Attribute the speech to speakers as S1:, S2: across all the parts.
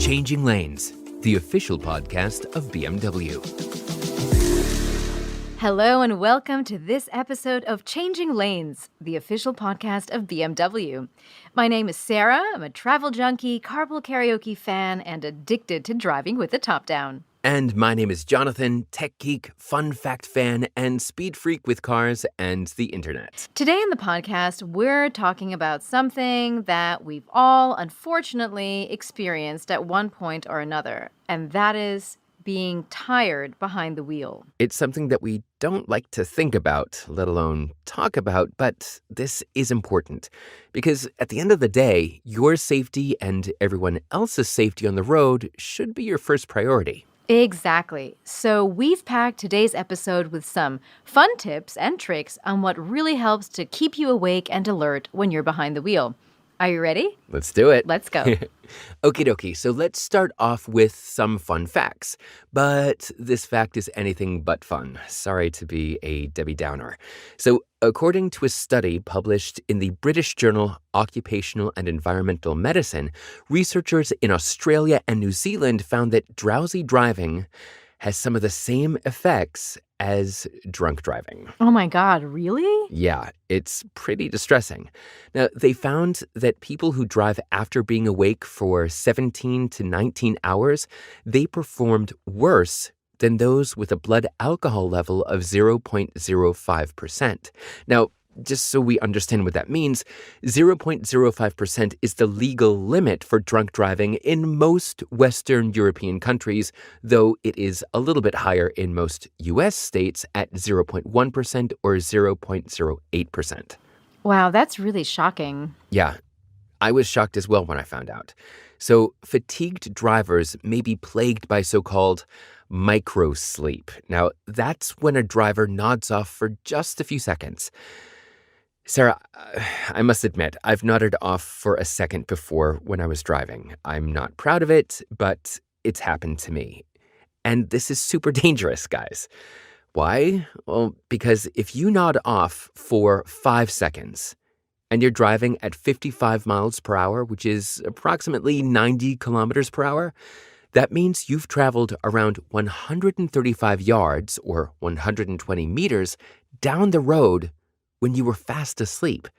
S1: Changing Lanes, the official podcast of BMW.
S2: Hello and welcome to this episode of Changing Lanes, the official podcast of BMW. My name is Sarah. I'm a travel junkie, carpool karaoke fan, and addicted to driving with the top down.
S1: And my name is Jonathan, tech geek, fun fact fan, and speed freak with cars and the internet.
S2: Today in the podcast, we're talking about something that we've all unfortunately experienced at one point or another, and that is being tired behind the wheel.
S1: It's something that we don't like to think about, let alone talk about, but this is important because at the end of the day, your safety and everyone else's safety on the road should be your first priority.
S2: Exactly. So we've packed today's episode with some fun tips and tricks on what really helps to keep you awake and alert when you're behind the wheel. Are you ready?
S1: Let's do it.
S2: Let's go.
S1: Okie dokie, so let's start off with some fun facts. But this fact is anything but fun. Sorry to be a Debbie Downer. So according to a study published in the British journal Occupational and Environmental Medicine, researchers in Australia and New Zealand found that drowsy driving has some of the same effects as drunk driving.
S2: Oh my God, really?
S1: Yeah, it's pretty distressing. Now, they found that people who drive after being awake for 17 to 19 hours, they performed worse than those with a blood alcohol level of 0.05%. Now, just so we understand what that means, 0.05% is the legal limit for drunk driving in most Western European countries, though it is a little bit higher in most U.S. states at 0.1% or 0.08%.
S2: Wow, that's really shocking.
S1: Yeah, I was shocked as well when I found out. So fatigued drivers may be plagued by so-called microsleep. Now, that's when a driver nods off for just a few seconds. Sarah, I must admit, I've nodded off for a second before when I was driving. I'm not proud of it, but it's happened to me. And this is super dangerous, guys. Why? Well, because if you nod off for 5 seconds and you're driving at 55 miles per hour, which is approximately 90 kilometers per hour, that means you've traveled around 135 yards or 120 meters down the road when you were fast asleep.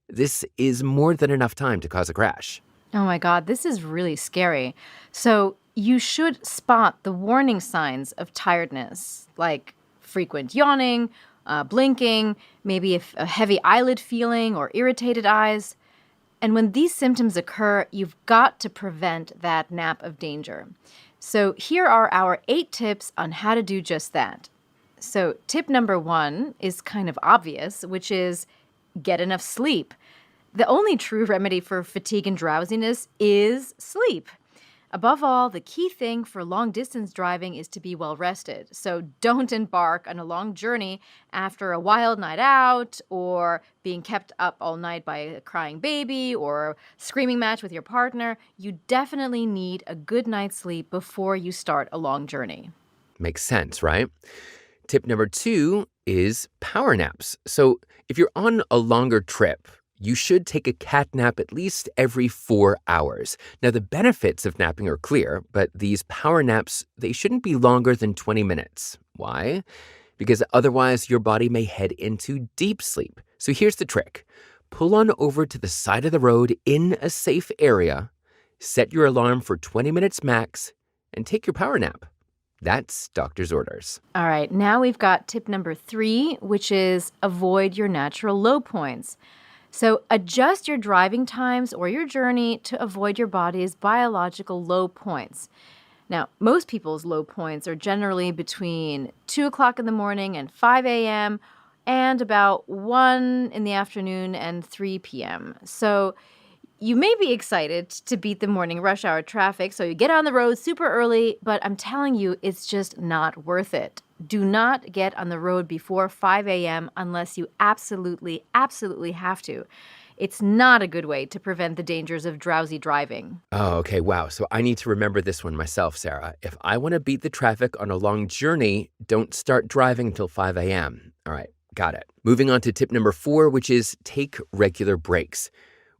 S1: This is more than enough time to cause a crash.
S2: Oh my God, this is really scary. So you should spot the warning signs of tiredness, like frequent yawning, blinking, maybe a heavy eyelid feeling or irritated eyes. And when these symptoms occur, you've got to prevent that nap of danger. So here are our 8 tips on how to do just that. So tip number 1 is kind of obvious, which is get enough sleep. The only true remedy for fatigue and drowsiness is sleep. Above all, the key thing for long-distance driving is to be well-rested. So don't embark on a long journey after a wild night out or being kept up all night by a crying baby or a screaming match with your partner. You definitely need a good night's sleep before you start a long journey.
S1: Makes sense, right? Tip number 2 is power naps. So if you're on a longer trip, you should take a cat nap at least every 4 hours. Now, the benefits of napping are clear, but these power naps, they shouldn't be longer than 20 minutes. Why? Because otherwise your body may head into deep sleep. So here's the trick. Pull on over to the side of the road in a safe area, set your alarm for 20 minutes max, and take your power nap. That's doctor's orders.
S2: All right, now we've got tip number 3, which is avoid your natural low points. So adjust your driving times or your journey to avoid your body's biological low points. Now, most people's low points are generally between 2 o'clock in the morning and 5 a.m. and about 1 in the afternoon and 3 p.m. So you may be excited to beat the morning rush hour traffic, so you get on the road super early, but I'm telling you, it's just not worth it. Do not get on the road before 5 a.m. unless you absolutely have to. It's not a good way to prevent the dangers of drowsy driving.
S1: Oh, okay. Wow. So I need to remember this one myself, Sarah. If I want to beat the traffic on a long journey, don't start driving until 5 a.m. All right. Got it. Moving on to tip number 4, which is take regular breaks.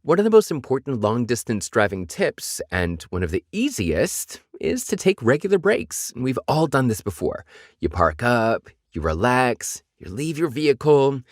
S1: One of the most important long distance driving tips, and one of the easiest, is to take regular breaks. We've all done this before. You park up, you relax, you leave your vehicle, you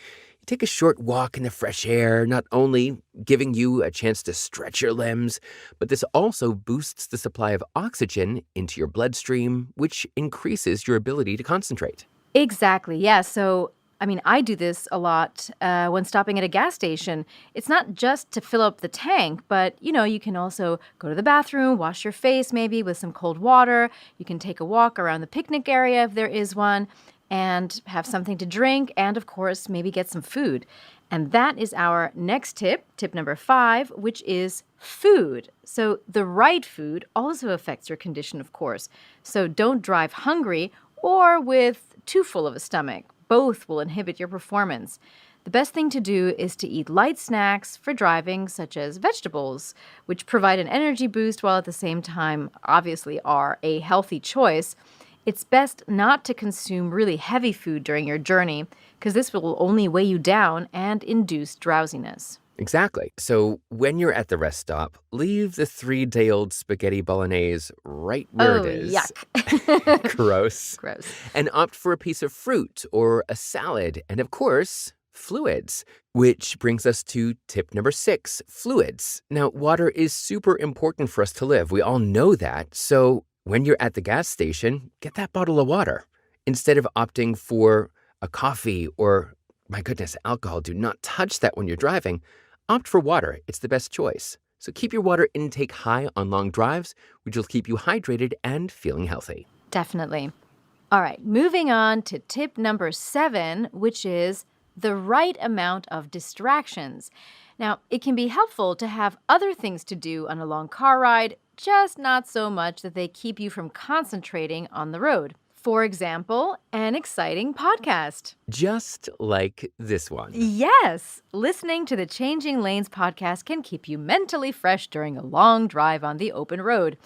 S1: take a short walk in the fresh air, not only giving you a chance to stretch your limbs, but this also boosts the supply of oxygen into your bloodstream, which increases your ability to concentrate.
S2: Exactly. Yeah. So, I do this a lot when stopping at a gas station. It's not just to fill up the tank, but you can also go to the bathroom, wash your face maybe with some cold water. You can take a walk around the picnic area if there is one, and have something to drink, and of course, maybe get some food. And that is our next tip, tip number 5, which is food. So, the right food also affects your condition, of course. So, don't drive hungry or with too full of a stomach. Both will inhibit your performance. The best thing to do is to eat light snacks for driving, such as vegetables, which provide an energy boost while at the same time, obviously, are a healthy choice. It's best not to consume really heavy food during your journey, because this will only weigh you down and induce drowsiness.
S1: Exactly. So when you're at the rest stop, leave the 3-day-old spaghetti bolognese right where it
S2: Oh,
S1: is.
S2: yuck.
S1: Gross.
S2: Gross.
S1: And opt for a piece of fruit or a salad. And of course, fluids. Which brings us to tip number 6, fluids. Now, water is super important for us to live. We all know that. So when you're at the gas station, get that bottle of water. Instead of opting for a coffee or, my goodness, alcohol, do not touch that when you're driving. Opt for water. It's the best choice. So keep your water intake high on long drives, which will keep you hydrated and feeling healthy.
S2: Definitely. All right, moving on to tip number 7, which is the right amount of distractions. Now, it can be helpful to have other things to do on a long car ride, just not so much that they keep you from concentrating on the road. For example, an exciting podcast.
S1: Just like this one.
S2: Yes, listening to the Changing Lanes podcast can keep you mentally fresh during a long drive on the open road.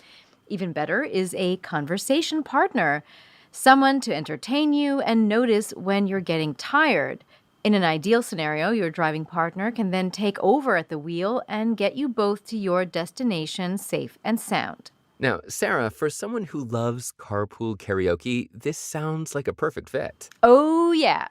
S2: Even better is a conversation partner, someone to entertain you and notice when you're getting tired. In an ideal scenario, your driving partner can then take over at the wheel and get you both to your destination safe and sound.
S1: Now, Sarah, for someone who loves carpool karaoke, this sounds like a perfect fit.
S2: Oh, yeah.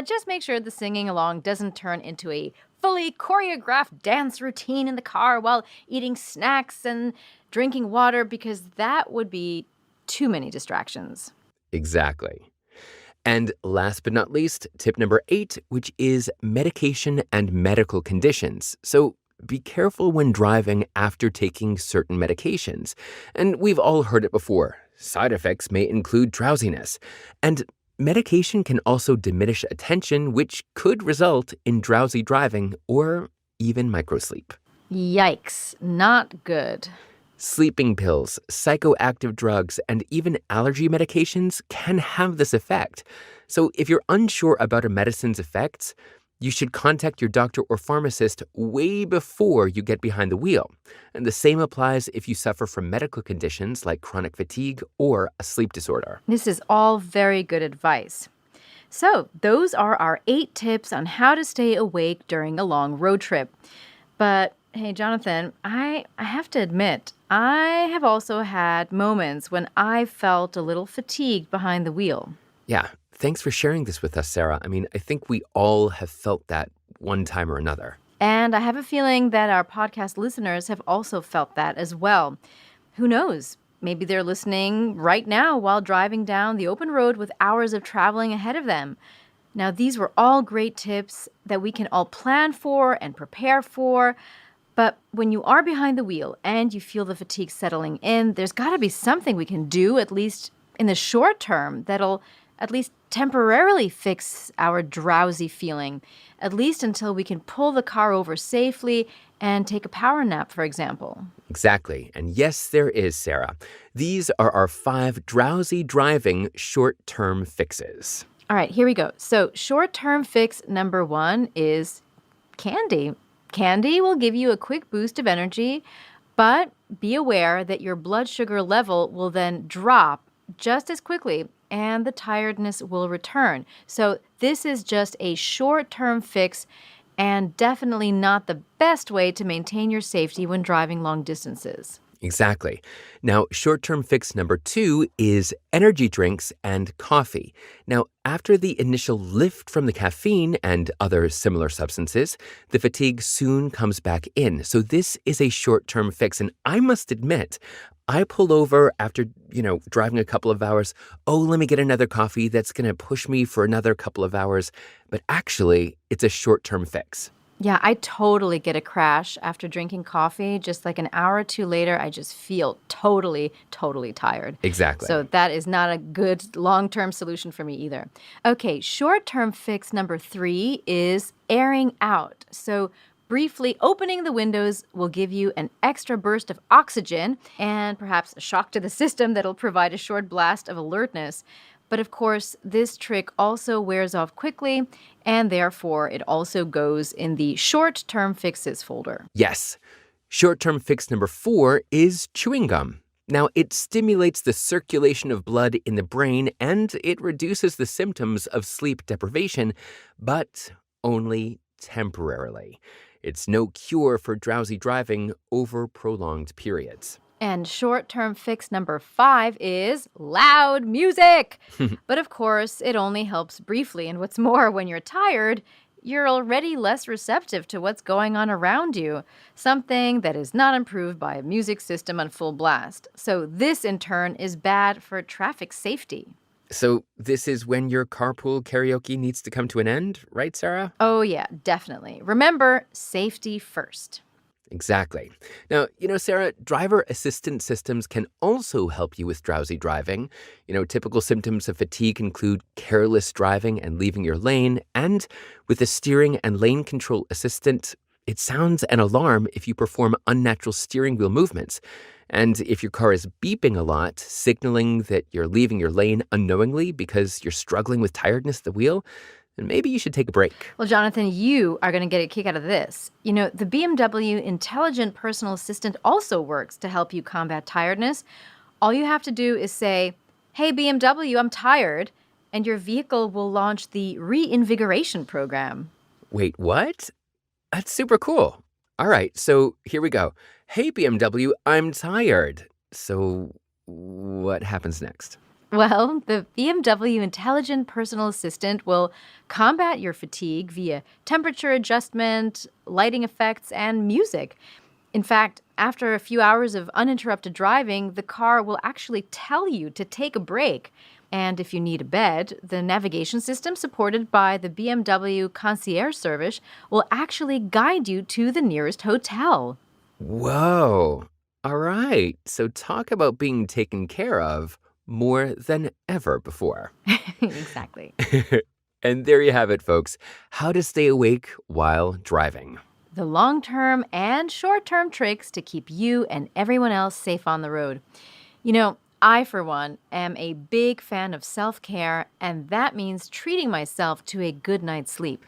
S2: Just make sure the singing along doesn't turn into a fully choreographed dance routine in the car while eating snacks and drinking water, because that would be too many distractions.
S1: Exactly. And last but not least, tip number 8, which is medication and medical conditions. So be careful when driving after taking certain medications. And we've all heard it before. Side effects may include drowsiness. And medication can also diminish attention, which could result in drowsy driving or even microsleep.
S2: Yikes, not good.
S1: Sleeping pills, psychoactive drugs, and even allergy medications can have this effect. So if you're unsure about a medicine's effects, you should contact your doctor or pharmacist way before you get behind the wheel. And the same applies if you suffer from medical conditions like chronic fatigue or a sleep disorder.
S2: This is all very good advice. So, those are our 8 tips on how to stay awake during a long road trip. But hey, Jonathan, I have to admit, I have also had moments when I felt a little fatigued behind the wheel.
S1: Yeah, thanks for sharing this with us, Sarah. I think we all have felt that one time or another.
S2: And I have a feeling that our podcast listeners have also felt that as well. Who knows? Maybe they're listening right now while driving down the open road with hours of traveling ahead of them. Now, these were all great tips that we can all plan for and prepare for. But when you are behind the wheel and you feel the fatigue settling in, there's got to be something we can do, at least in the short term, that'll at least temporarily fix our drowsy feeling, at least until we can pull the car over safely and take a power nap, for example.
S1: Exactly. And yes, there is, Sarah. These are our 5 drowsy driving short-term fixes.
S2: All right, here we go. So short-term fix number 1 is candy. Candy will give you a quick boost of energy, but be aware that your blood sugar level will then drop just as quickly and the tiredness will return. So this is just a short-term fix, and definitely not the best way to maintain your safety when driving long distances.
S1: Exactly. Now, short-term fix number 2 is energy drinks and coffee. Now, after the initial lift from the caffeine and other similar substances, the fatigue soon comes back in. So this is a short-term fix. And I must admit, I pull over after, driving a couple of hours. Oh, let me get another coffee that's going to push me for another couple of hours. But actually, it's a short-term fix.
S2: Yeah, I totally get a crash after drinking coffee. Just like an hour or two later, I just feel totally, totally tired.
S1: Exactly.
S2: So that is not a good long-term solution for me either. Okay, short-term fix number 3 is airing out. So briefly opening the windows will give you an extra burst of oxygen and perhaps a shock to the system that'll provide a short blast of alertness. But of course, this trick also wears off quickly, and therefore it also goes in the short-term fixes folder.
S1: Yes. Short-term fix number 4 is chewing gum. Now, it stimulates the circulation of blood in the brain and it reduces the symptoms of sleep deprivation, but only temporarily. It's no cure for drowsy driving over prolonged periods.
S2: And short-term fix number 5 is loud music. But of course, it only helps briefly. And what's more, when you're tired, you're already less receptive to what's going on around you, something that is not improved by a music system on full blast. So this, in turn, is bad for traffic safety.
S1: So this is when your carpool karaoke needs to come to an end, right, Sarah?
S2: Oh, yeah, definitely. Remember, safety first.
S1: Exactly. Now, Sarah, driver assistance systems can also help you with drowsy driving. Typical symptoms of fatigue include careless driving and leaving your lane. And with the steering and lane control assistant, it sounds an alarm if you perform unnatural steering wheel movements. And if your car is beeping a lot, signaling that you're leaving your lane unknowingly because you're struggling with tiredness at the wheel, then maybe you should take a break.
S2: Well, Jonathan, you are going to get a kick out of this. The BMW Intelligent Personal Assistant also works to help you combat tiredness. All you have to do is say, "Hey, BMW, I'm tired," and your vehicle will launch the reinvigoration program.
S1: Wait, what? That's super cool. All right, so here we go. Hey, BMW, I'm tired. So what happens next?
S2: Well, the BMW Intelligent Personal Assistant will combat your fatigue via temperature adjustment, lighting effects, and music. In fact, after a few hours of uninterrupted driving, the car will actually tell you to take a break. And if you need a bed, the navigation system supported by the BMW Concierge Service will actually guide you to the nearest hotel.
S1: Whoa. All right, so talk about being taken care of more than ever before.
S2: Exactly.
S1: And there you have it, folks. How to stay awake while driving.
S2: The long-term and short-term tricks to keep you and everyone else safe on the road. I, for one, am a big fan of self-care, and that means treating myself to a good night's sleep.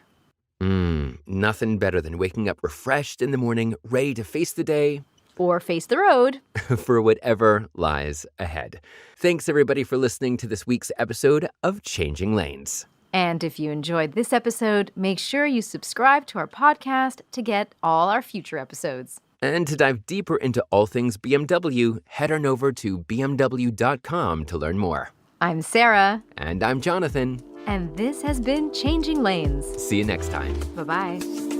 S1: Nothing better than waking up refreshed in the morning, ready to face the day.
S2: Or face the road.
S1: For whatever lies ahead. Thanks, everybody, for listening to this week's episode of Changing Lanes.
S2: And if you enjoyed this episode, make sure you subscribe to our podcast to get all our future episodes.
S1: And to dive deeper into all things BMW, head on over to bmw.com to learn more.
S2: I'm Sarah.
S1: And I'm Jonathan.
S2: And this has been Changing Lanes.
S1: See you next time.
S2: Bye-bye.